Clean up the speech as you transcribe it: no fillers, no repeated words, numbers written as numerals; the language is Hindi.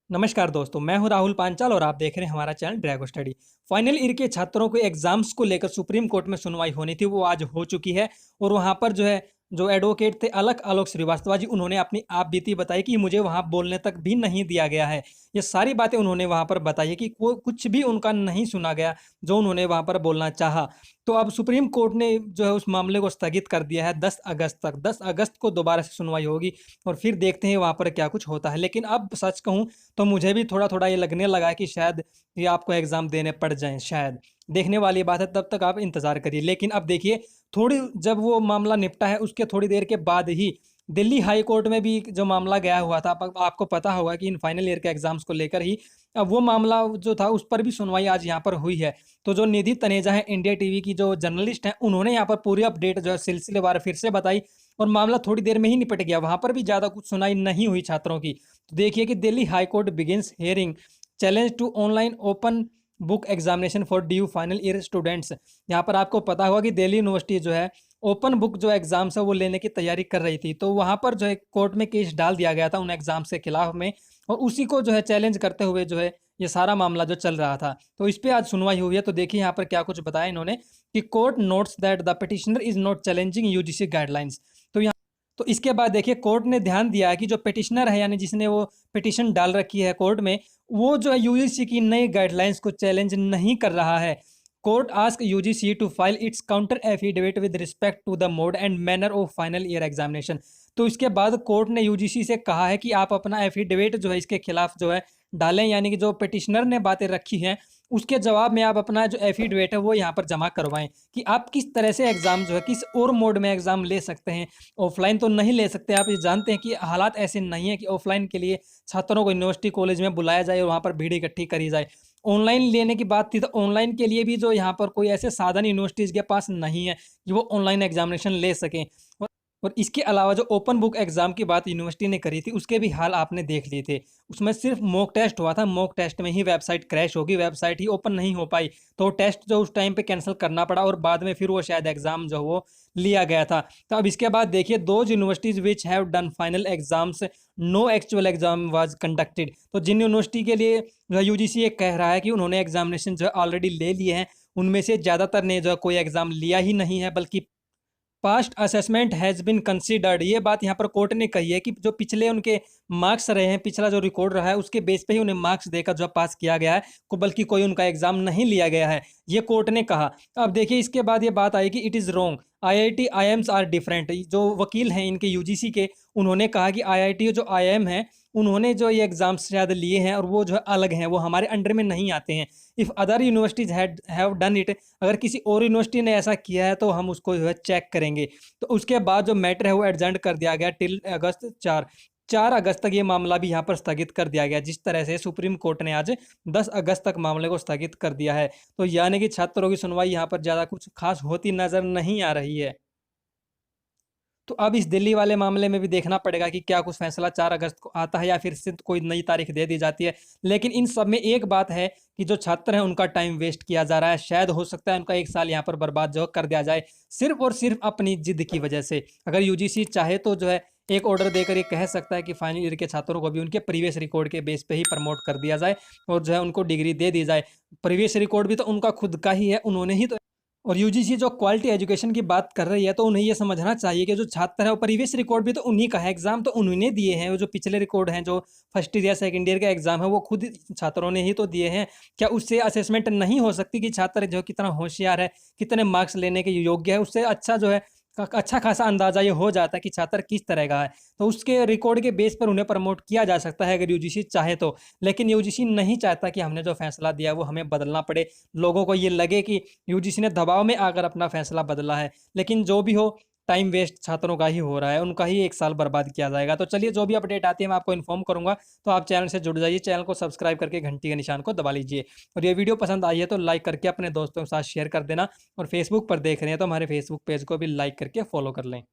नमस्कार दोस्तों, मैं हूं राहुल पांचाल और आप देख रहे हैं हमारा channel Drago study. Final year के छात्रों के एग्जाम्स को लेकर सुप्रीम कोर्ट में सुनवाई होनी थी, वो आज हो चुकी है। और वहां पर जो एडवोकेट थे अलक आलोक श्रीवास्तव जी, उन्होंने अपनी आप बीती बताई कि मुझे वहां बोलने तक भी नहीं दिया गया है। ये सारी बातें उन्होंने वहां पर बताई है कि कोई कुछ भी उनका नहीं सुना गया जो उन्होंने वहां पर बोलना चाहा। तो अब सुप्रीम कोर्ट ने जो है उस मामले को स्थगित कर दिया है 10 अगस्त तक। 10 अगस्त को दोबारा से सुनवाई होगी और फिर देखते हैं वहां पर क्या कुछ होता है। लेकिन अब सच कहूं तो मुझे भी थोड़ा-थोड़ा ये लगने लगा है कि शायद ये आपको एग्ज़ाम देने पड़ जाएँ शायद। देखने वाली बात है, तब तक आप इंतज़ार करिए। लेकिन अब देखिए, थोड़ी जब वो मामला निपटा है उसके थोड़ी देर के बाद ही दिल्ली हाई कोर्ट में भी जो मामला गया हुआ था, आप आपको पता होगा कि इन फाइनल ईयर के एग्ज़ाम्स को लेकर ही अब वो मामला जो था उस पर भी सुनवाई आज यहाँ पर हुई है। तो जो निधि तनेजा है, इंडिया टीवी की जो जर्नलिस्ट हैं, उन्होंने यहाँ पर पूरी अपडेट जो है सिलसिलेवार फिर से बताई और मामला थोड़ी देर में ही निपट गया। वहाँ पर भी ज़्यादा कुछ सुनाई नहीं हुई छात्रों की। तो देखिए कि Delhi High Court begins hearing challenge to online open book examination for due final year students. यहाँ पर आपको पता होगा कि दिल्ली यूनिवर्सिटी जो है ओपन बुक जो एग्जाम्स है वो लेने की तैयारी कर रही थी। तो वहाँ पर जो है कोर्ट में केस डाल दिया गया था उन एग्जाम्स के खिलाफ में, और उसी को जो है चैलेंज करते हुए जो है ये सारा मामला जो चल रहा था। तो इस पे आज सुनवाई हुई है। तो देखिए यहाँ पर क्या कुछ बताया इन्होंने कि court notes that the petitioner is not challenging UGC guidelines. तो इसके बाद देखिए कोर्ट ने ध्यान दिया है कि जो पिटिशनर है, यानी जिसने वो पिटिशन डाल रखी है कोर्ट में, वो जो है यूजीसी की नई गाइडलाइंस को चैलेंज नहीं कर रहा है। Court ask UGC to file its counter affidavit with respect to the mode and manner of final year examination. तो इसके बाद कोर्ट ने यूजीसी से कहा है कि आप अपना एफिडेविट जो है इसके खिलाफ जो है डालें, यानी कि जो पिटिशनर ने बातें रखी हैं उसके जवाब में आप अपना जो एफिडेविट है वो यहाँ पर जमा करवाएं कि आप किस तरह से एग्जाम जो है किस और मोड में एग्जाम ले सकते हैं। ऑफलाइन तो नहीं ले सकते। आप ये जानते हैं कि हालात ऐसे नहीं है कि ऑफलाइन के लिए छात्रों को यूनिवर्सिटी कॉलेज में बुलाया जाए और वहाँ पर भीड़ इकट्ठी करी जाए। ऑनलाइन लेने की बात थी तो ऑनलाइन के लिए भी जो यहाँ पर कोई ऐसे साधन यूनिवर्सिटीज़ के पास नहीं है कि वो ऑनलाइन एग्जामिनेशन ले सकें। और और इसके अलावा जो ओपन बुक एग्ज़ाम की बात यूनिवर्सिटी ने करी थी उसके भी हाल आपने देख लिए थे। उसमें सिर्फ मॉक टेस्ट हुआ था, मॉक टेस्ट में ही वेबसाइट क्रैश होगी, वेबसाइट ही ओपन नहीं हो पाई। तो टेस्ट जो उस टाइम पे कैंसिल करना पड़ा और बाद में फिर वो शायद एग्ज़ाम जो वो लिया गया था। तो अब इसके बाद देखिए, those universities which have done final exams no actual exam was conducted. तो जिन यूनिवर्सिटी के लिए जो यूजीसी ये कह रहा है कि उन्होंने एग्जामिनेशन जो है ऑलरेडी ले लिए हैं, उनमें से ज़्यादातर ने जो है कोई एग्ज़ाम लिया ही नहीं है, बल्कि past assessment has been considered. ये बात यहाँ पर कोर्ट ने कही है कि जो पिछले उनके मार्क्स रहे हैं, पिछला जो रिकॉर्ड रहा है उसके बेस पे ही उन्हें मार्क्स देकर जो पास किया गया है, को बल्कि कोई उनका एग्जाम नहीं लिया गया है, ये कोर्ट ने कहा। अब देखिए इसके बाद ये बात आई कि it is wrong, IIT AIIMS are different. जो वकील हैं इनके यूजीसी के, उन्होंने कहा कि आईआईटी जो आईएम है उन्होंने जो ये एग्जाम्स शायद लिए हैं और वो जो है अलग हैं, वो हमारे अंडर में नहीं आते हैं। If other universities have done it, अगर किसी और यूनिवर्सिटी ने ऐसा किया है तो हम उसको जो है चेक करेंगे। तो उसके बाद जो मैटर है वो एडजर्न कर दिया गया टिल अगस्त 4 अगस्त तक। ये मामला भी यहाँ पर स्थगित कर दिया गया, जिस तरह से सुप्रीम कोर्ट ने आज 10 अगस्त तक मामले को स्थगित कर दिया है। तो यानी कि छात्रों की सुनवाई यहाँ पर ज़्यादा कुछ खास होती नज़र नहीं आ रही है। तो अब इस दिल्ली वाले मामले में भी देखना पड़ेगा कि क्या कुछ फैसला 4 अगस्त को आता है या फिर से कोई नई तारीख दे दी जाती है। लेकिन इन सब में एक बात है कि जो छात्र हैं उनका टाइम वेस्ट किया जा रहा है। शायद हो सकता है उनका 1 साल यहाँ पर बर्बाद जो कर दिया जाए, सिर्फ और सिर्फ अपनी जिद की वजह से। अगर यूजीसी चाहे तो जो है एक ऑर्डर देकर ये कह सकता है कि फाइनल ईयर के छात्रों को भी उनके प्रीवियस रिकॉर्ड के बेस पे ही प्रमोट कर दिया जाए और जो है उनको डिग्री दे दी जाए। प्रीवियस रिकॉर्ड भी तो उनका खुद का ही है, उन्होंने ही तो। और यूजीसी जो क्वालिटी एजुकेशन की बात कर रही है तो उन्हें ये समझना चाहिए कि जो छात्र है वो प्रीवियस रिकॉर्ड भी तो उन्हीं का है, एग्जाम तो उन्होंने दिए हैं। वो जो पिछले रिकॉर्ड हैं, जो फर्स्ट ईयर या सेकंड ईयर का एग्जाम है, वो खुद छात्रों ने ही तो दिए हैं। क्या उससे असेसमेंट नहीं हो सकती कि छात्र जो कितना होशियार है, कितने मार्क्स लेने के योग्य है? उससे अच्छा जो है अच्छा खासा अंदाजा ये हो जाता है कि छात्र किस तरह का है। तो उसके रिकॉर्ड के बेस पर उन्हें प्रमोट किया जा सकता है अगर यूजीसी चाहे तो। लेकिन यूजीसी नहीं चाहता कि हमने जो फैसला दिया वो हमें बदलना पड़े, लोगों को ये लगे कि यूजीसी ने दबाव में आकर अपना फैसला बदला है। लेकिन जो भी हो, टाइम वेस्ट छात्रों का ही हो रहा है, उनका ही 1 साल बर्बाद किया जाएगा। तो चलिए, जो भी अपडेट आती है मैं आपको इन्फॉर्म करूंगा। तो आप चैनल से जुड़ जाइए, चैनल को सब्सक्राइब करके घंटी के निशान को दबा लीजिए। और ये वीडियो पसंद आई है तो लाइक करके अपने दोस्तों के साथ शेयर कर देना। और फेसबुक पर देख रहे हैं तो हमारे फेसबुक पेज को भी लाइक करके फॉलो कर लें।